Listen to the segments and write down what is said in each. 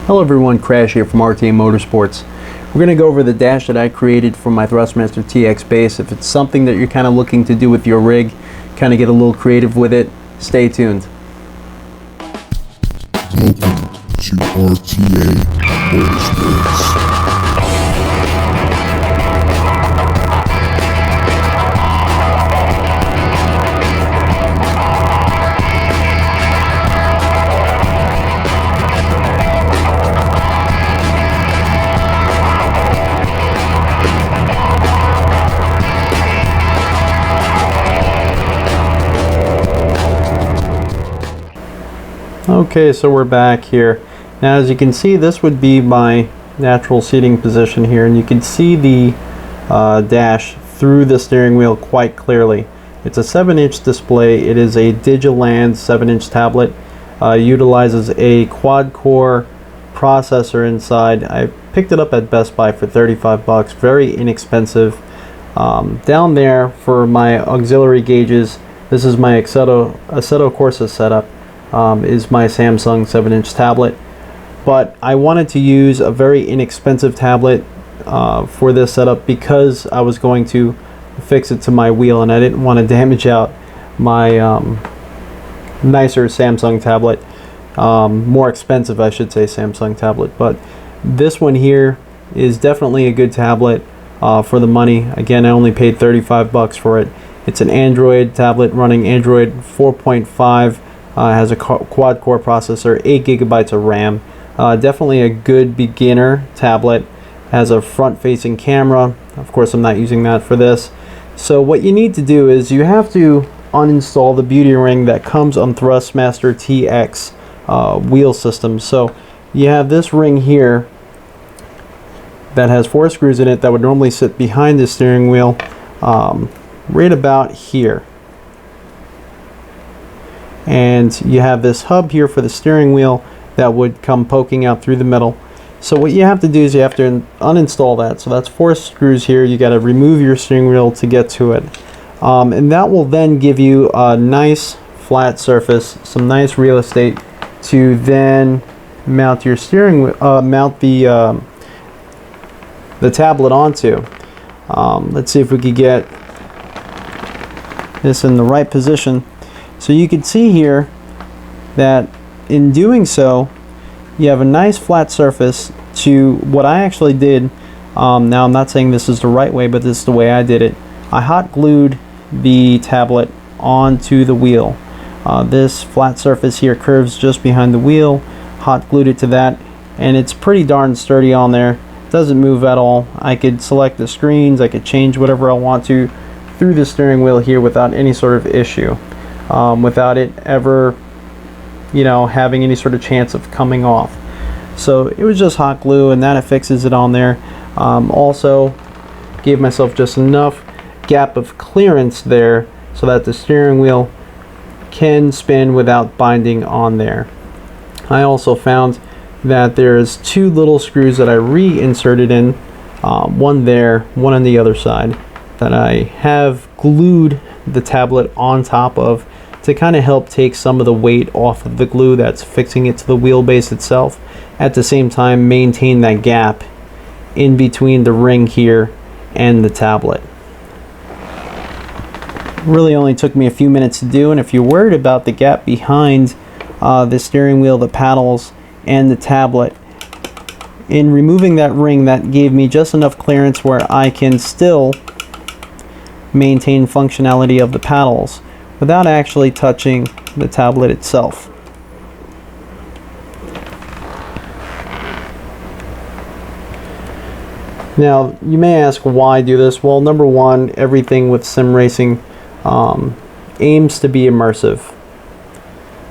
Hello everyone, Crash here from RTA Motorsports. We're going to go over the dash that I created for my Thrustmaster Tx base. If it's something that you're kind of looking to do with your rig, kind of get a little creative with it, stay tuned. Welcome to RTA Motorsports. Okay, so we're back here. Now as you can see, this would be my natural seating position here, and you can see the dash through the steering wheel quite clearly. It's a 7-inch display. It is a Digiland 7-inch tablet. Utilizes a quad-core processor inside. I picked it up at Best Buy for 35 bucks, very inexpensive. Down there for my auxiliary gauges, this is my Assetto Corsa setup. Is my Samsung 7-inch tablet, but I wanted to use a very inexpensive tablet for this setup because I was going to fix it to my wheel and I didn't want to damage out my nicer Samsung tablet, more expensive I should say Samsung tablet. But this one here is definitely a good tablet for the money. Again, I only paid 35 bucks for it. It's an Android tablet running Android 4.5. Has a quad-core processor, 8 gigabytes of RAM. Definitely a good beginner tablet. Has a front-facing camera. Of course, I'm not using that for this. So what you need to do is you have to uninstall the beauty ring that comes on Trustmaster Tx wheel system. So you have this ring here that has 4 screws in it that would normally sit behind the steering wheel, right about here. And you have this hub here for the steering wheel that would come poking out through the middle. So what you have to do is you have to uninstall that. So that's 4 screws here. You got to remove your steering wheel to get to it, and that will then give you a nice flat surface, some nice real estate to then mount your steering wheel, mount the tablet onto. Let's see if we could get this in the right position. So you can see here that in doing so, you have a nice flat surface to what I actually did. Now I'm not saying this is the right way, but this is the way I did it. I hot glued the tablet onto the wheel. This flat surface here curves just behind the wheel. Hot glued it to that, and it's pretty darn sturdy on there. Doesn't move at all. I could select the screens, I could change whatever I want to through the steering wheel here without any sort of issue. Without it ever, having any sort of chance of coming off. So it was just hot glue, and that fixes it on there. Also gave myself just enough gap of clearance there so that the steering wheel can spin without binding on there. I also found that there's 2 little screws that I reinserted in, one there, one on the other side, that I have glued the tablet on top of to kind of help take some of the weight off of the glue that's fixing it to the wheelbase itself. At the same time, maintain that gap in between the ring here and the tablet. Really only took me a few minutes to do, and if you're worried about the gap behind the steering wheel, the paddles, and the tablet, in removing that ring, that gave me just enough clearance where I can still maintain functionality of the paddles without actually touching the tablet itself. Now you may ask why do this. Well, number one, everything with sim racing aims to be immersive.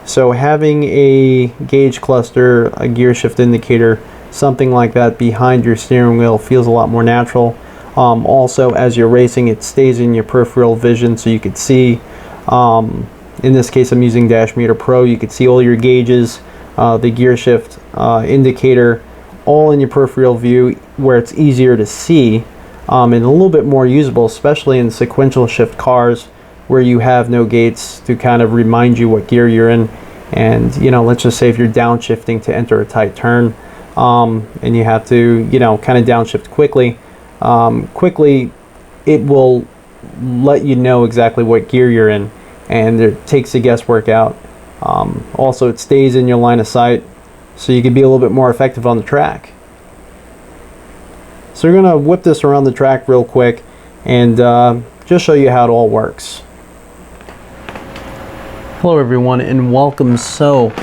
So having a gauge cluster, a gear shift indicator, something like that behind your steering wheel feels a lot more natural. Also, as you're racing, it stays in your peripheral vision, so you could see. In this case, I'm using Dash Meter Pro. You could see all your gauges, the gear shift indicator, all in your peripheral view, where it's easier to see and a little bit more usable, especially in sequential shift cars where you have no gates to kind of remind you what gear you're in. And let's just say if you're downshifting to enter a tight turn, and you have to, you know, kind of downshift quickly. Quickly, it will let you know exactly what gear you're in, and it takes the guesswork out. Also, it stays in your line of sight, so you can be a little bit more effective on the track. So we're going to whip this around the track real quick and just show you how it all works. Hello everyone and welcome. So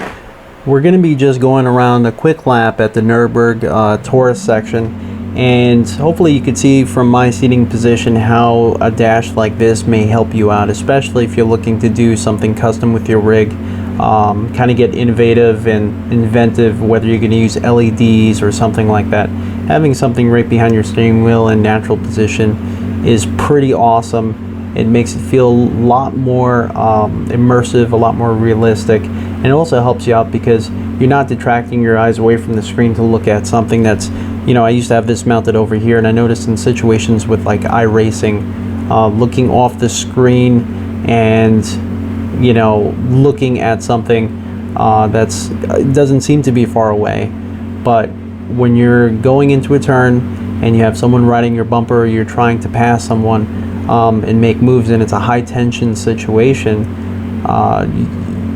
we're going to be just going around a quick lap at the Nürburgring Taurus section, and hopefully you can see from my seating position how a dash like this may help you out, especially if you're looking to do something custom with your rig. Kind of get innovative and inventive, whether you're going to use LEDs or something like that. Having something right behind your steering wheel in natural position is pretty awesome. It makes it feel a lot more immersive, a lot more realistic, and it also helps you out because you're not detracting your eyes away from the screen to look at something that's, you know, I used to have this mounted over here, and I noticed in situations with like iRacing, looking off the screen and, you know, looking at something that's doesn't seem to be far away, but when you're going into a turn and you have someone riding your bumper, or you're trying to pass someone and make moves, and it's a high tension situation,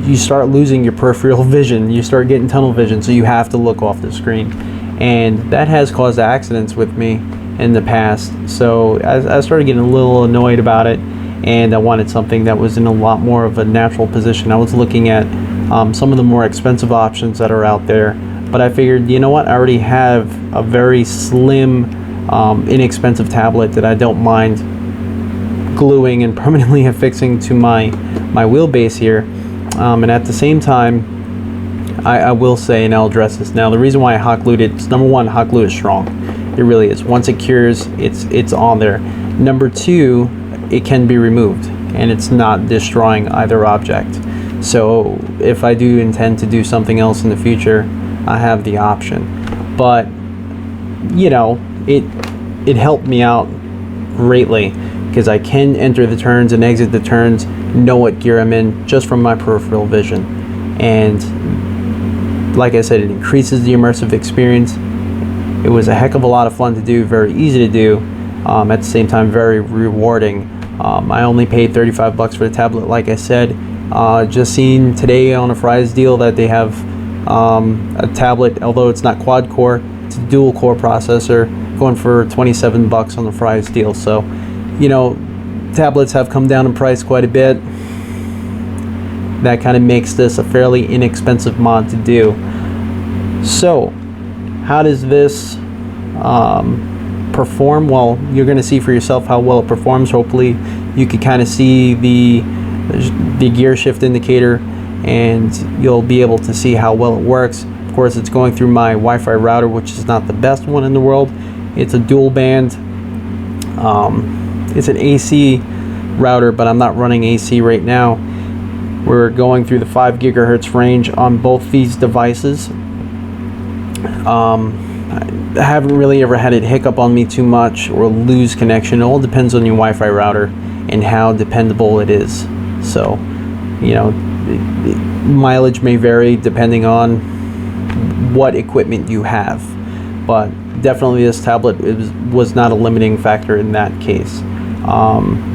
you start losing your peripheral vision. You start getting tunnel vision, so you have to look off the screen, and that has caused accidents with me in the past. So I started getting a little annoyed about it, and I wanted something that was in a lot more of a natural position. I was looking at some of the more expensive options that are out there, but I figured, you know what, I already have a very slim, inexpensive tablet that I don't mind gluing and permanently affixing to my wheelbase here. And at the same time, I will say, and I'll address this now, the reason why I hot glued it is, number one, hot glue is strong. It really is. Once it cures, it's on there. Number two, it can be removed and it's not destroying either object. So if I do intend to do something else in the future, I have the option. But you know, it helped me out greatly because I can enter the turns and exit the turns, know what gear I'm in just from my peripheral vision. And like I said, it increases the immersive experience. It was a heck of a lot of fun to do, very easy to do, at the same time very rewarding. I only paid 35 bucks for the tablet, like I said. Just seen today on a Fry's deal that they have a tablet, although it's not quad core, it's a dual core processor, going for 27 bucks on the Fry's deal. So, you know, tablets have come down in price quite a bit. That kind of makes this a fairly inexpensive mod to do. So, how does this perform? Well, you're going to see for yourself how well it performs. Hopefully you can kind of see the gear shift indicator, and you'll be able to see how well it works. Of course, it's going through my Wi-Fi router, which is not the best one in the world. It's a dual band. It's an AC router, but I'm not running AC right now. We're going through the 5 gigahertz range on both these devices. I haven't really ever had it hiccup on me too much or lose connection. It all depends on your Wi-Fi router and how dependable it is. So, you know, mileage may vary depending on what equipment you have, but definitely this tablet was not a limiting factor in that case.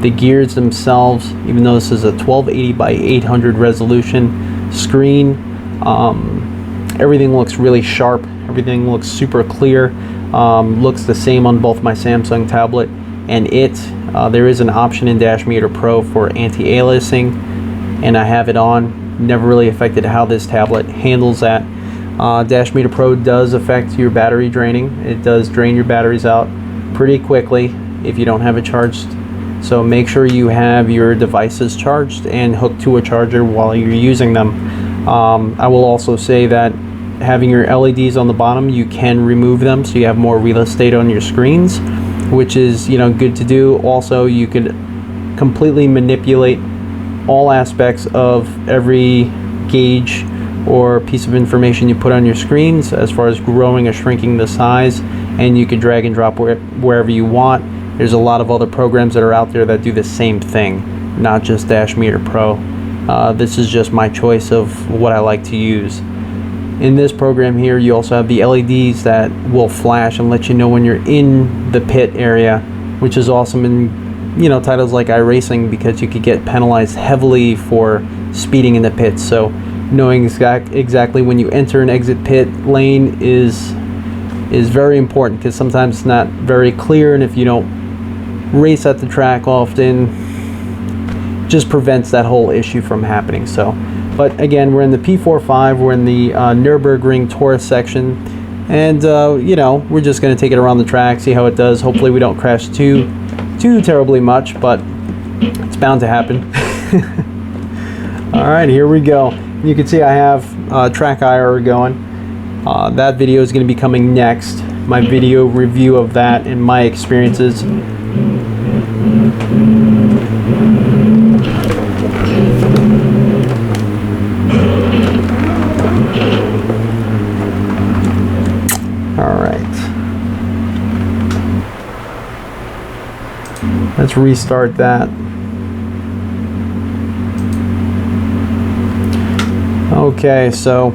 The gears themselves, even though this is a 1280 by 800 resolution screen, everything looks really sharp. Everything looks super clear. Looks the same on both my Samsung tablet and it. There is an option in Dash Meter Pro for anti-aliasing, and I have it on. Never really affected how this tablet handles that. Dash Meter Pro does affect your battery draining. It does drain your batteries out pretty quickly if you don't have it charged. So make sure you have your devices charged and hooked to a charger while you're using them. I will also say that having your LEDs on the bottom, you can remove them so you have more real estate on your screens, which is, you know, good to do. Also, you could completely manipulate all aspects of every gauge or piece of information you put on your screens as far as growing or shrinking the size, and you could drag and drop wherever you want. There's a lot of other programs that are out there that do the same thing, not just Dash Meter Pro. This is just my choice of what I like to use. in this program here, you also have the LEDs that will flash and let you know when you're in the pit area, which is awesome in, you know, titles like iRacing, because you could get penalized heavily for speeding in the pits. So knowing exactly when you enter and exit pit lane is very important, because sometimes it's not very clear, and if you don't race at the track often, just prevents that whole issue from happening. So, but again, we're in the P45, we're in the Nürburgring Tourist section, and you know, we're just going to take it around the track, see how it does. Hopefully we don't crash too terribly much, but it's bound to happen. All right, here we go. You can see I have track IR going. That video is going to be coming next, my video review of that and my experiences. Let's restart that. Okay, so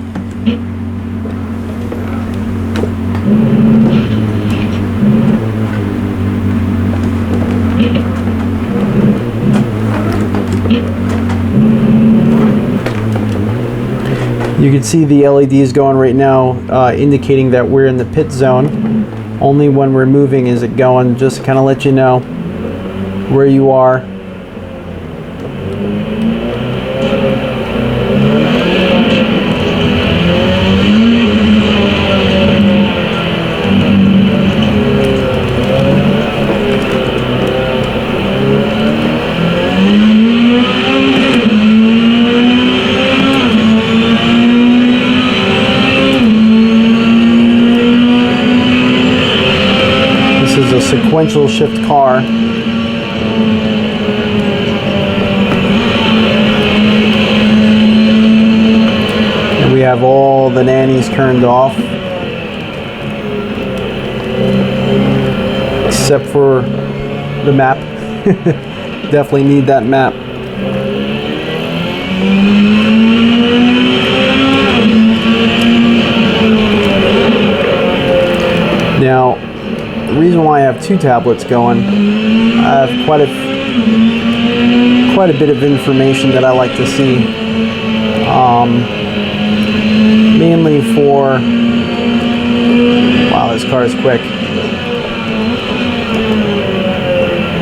you can see the LEDs going right now, indicating that we're in the pit zone. Only when we're moving is it going, just to kind of let you know where you are. This is a sequential shift car. We have all the nannies turned off, except for the map. Definitely need that map. Now, the reason why I have two tablets going, I have quite a bit of information that I like to see. Mainly for, wow, this car is quick.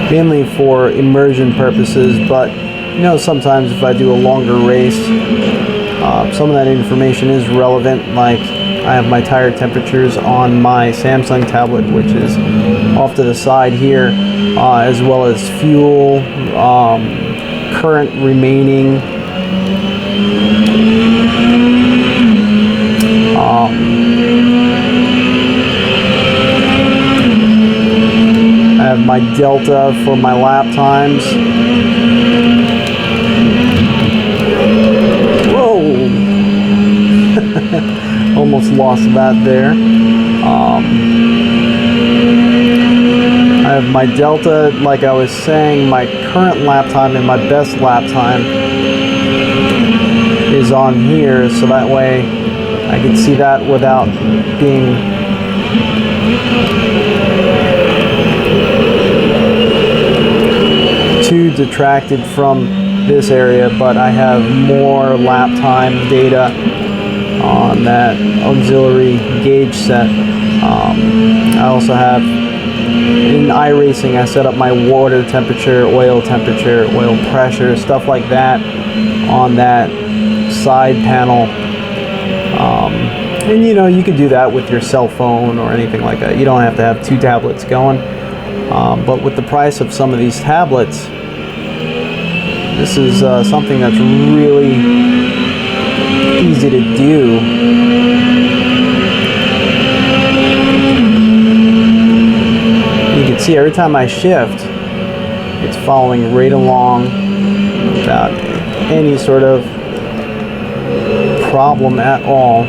Mainly for immersion purposes, but you know, sometimes if I do a longer race, some of that information is relevant. Like, I have my tire temperatures on my Samsung tablet, which is off to the side here, as well as fuel, current remaining. I have my delta for my lap times. Whoa! Almost lost that there. I have my delta, like I was saying, my current lap time and my best lap time is on here, so that way I can see that without being too detracted from this area, but I have more lap time data on that auxiliary gauge set. I also have, in iRacing, I set up my water temperature, oil pressure, stuff like that on that side panel. And you know, you could do that with your cell phone or anything like that. You don't have to have two tablets going. But with the price of some of these tablets, this is something that's really easy to do. You can see every time I shift, it's following right along without any sort of problem at all.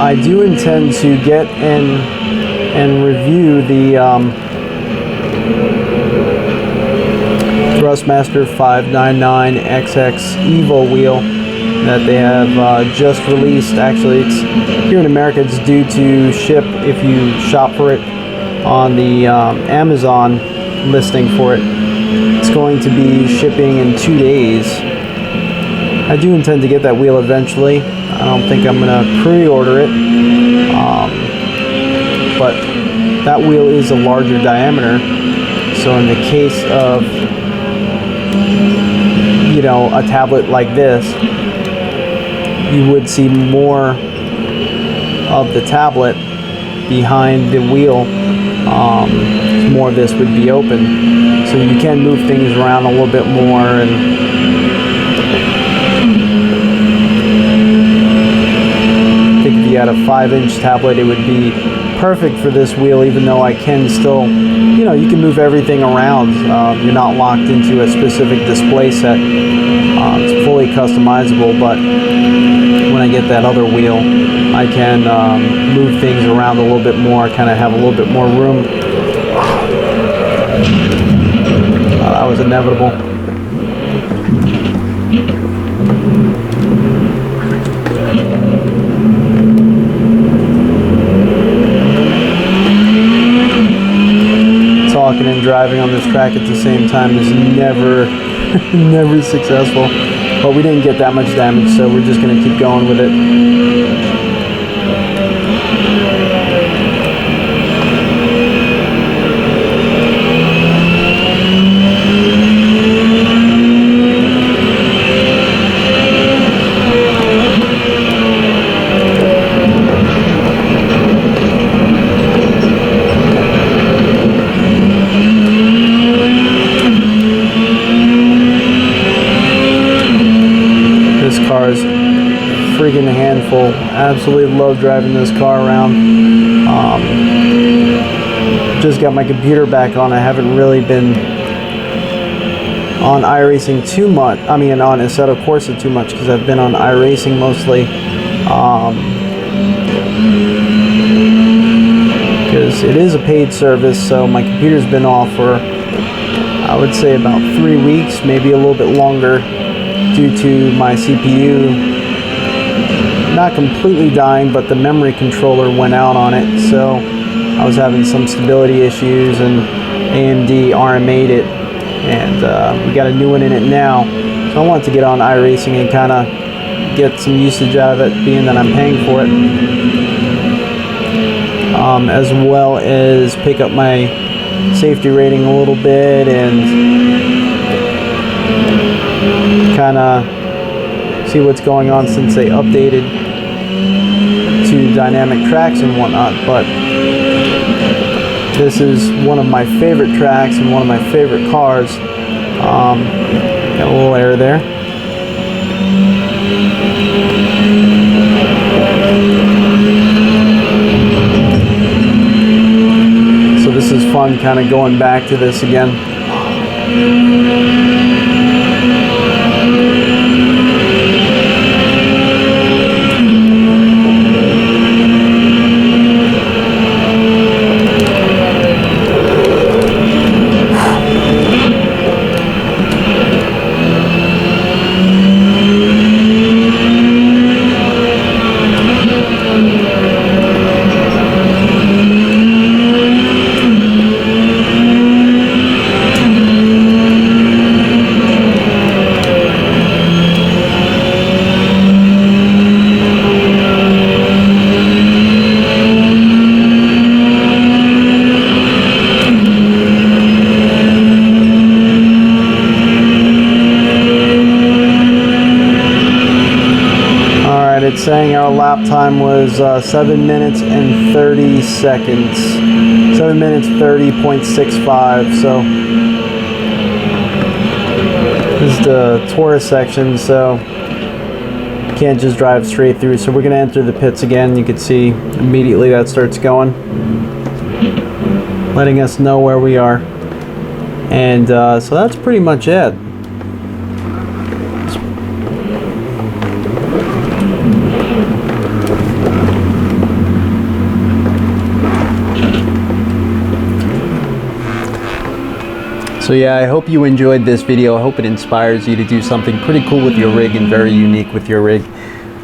I do intend to get and review the Trustmaster 599XX Evo wheel that they have just released. Actually, it's here in America. It's due to ship if you shop for it on the Amazon listing for it. It's going to be shipping in 2 days. I do intend to get that wheel eventually. I don't think I'm going to pre-order it, but that wheel is a larger diameter. So in the case of, you know, a tablet like this, you would see more of the tablet behind the wheel. More of this would be open, so you can move things around a little bit more. And I think if you had a 5-inch tablet, it would be perfect for this wheel, even though I can still, you know, you can move everything around. You're not locked into a specific display set. It's fully customizable, but when I get that other wheel, I can move things around a little bit more, kind of have a little bit more room. That was inevitable. Talking and driving on this track at the same time is never, never successful. But we didn't get that much damage, so we're just going to keep going with it. Cars, friggin' handful. Absolutely love driving this car around. Just got my computer back on. I haven't really been on iRacing too much. I mean, on Assetto Corsa too much, because I've been on iRacing mostly. Because it is a paid service, so my computer's been off for, I would say, about 3 weeks, maybe a little bit longer, due to my CPU not completely dying, but the memory controller went out on it, so I was having some stability issues, and AMD RMA'd it, and we got a new one in it now. So I wanted to get on iRacing and kind of get some usage out of it, being that I'm paying for it, as well as pick up my safety rating a little bit and kind of see what's going on since they updated to dynamic tracks and whatnot. But this is one of my favorite tracks and one of my favorite cars. Got a little error there. So this is fun, kind of going back to this again. It's saying our lap time was 7 minutes and 30 seconds. 7 minutes 30.65. So this is the Taurus section, so can't just drive straight through. So we're going to enter the pits again. You can see immediately that starts going, letting us know where we are. And so that's pretty much it. So yeah, I hope you enjoyed this video. I hope it inspires you to do something pretty cool with your rig and very unique with your rig.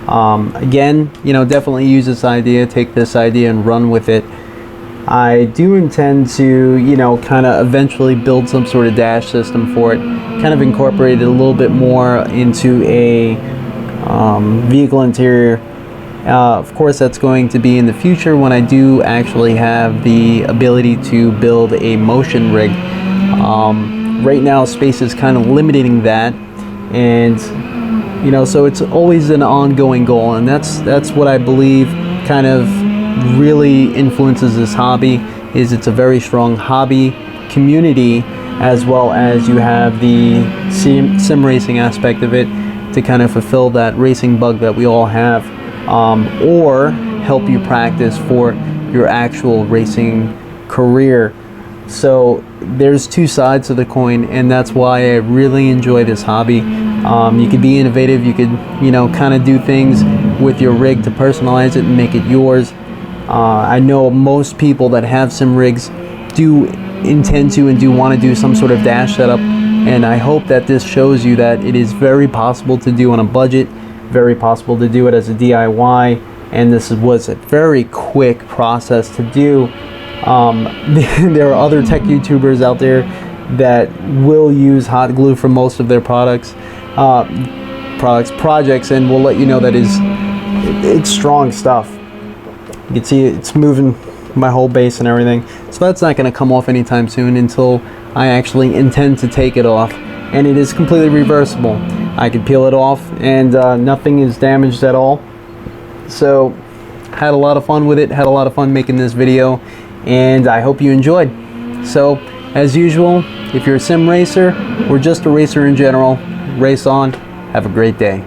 Again, you know, definitely use this idea, take this idea and run with it. I do intend to, you know, kind of eventually build some sort of dash system for it, kind of incorporate it a little bit more into a vehicle interior. Of course, that's going to be in the future when I do actually have the ability to build a motion rig. Right now, space is kind of limiting that, and you know, so it's always an ongoing goal, and that's what I believe kind of really influences this hobby. Is it's a very strong hobby community, as well as you have the sim racing aspect of it to kind of fulfill that racing bug that we all have, or help you practice for your actual racing career. So there's two sides to the coin, and that's why I really enjoy this hobby. You could be innovative, you could, you know, kind of do things with your rig to personalize it and make it yours. I know most people that have sim rigs do intend to and do want to do some sort of dash setup, and I hope that this shows you that it is very possible to do on a budget, very possible to do it as a DIY, and this was a very quick process to do. There are other tech YouTubers out there that will use hot glue for most of their projects, and will let you know that it's strong stuff. You can see it's moving my whole base and everything. So that's not going to come off anytime soon until I actually intend to take it off. And it is completely reversible. I can peel it off and nothing is damaged at all. So had a lot of fun with it, had a lot of fun making this video, and I hope you enjoyed. So as usual, if you're a sim racer or just a racer in general, race on. Have a great day.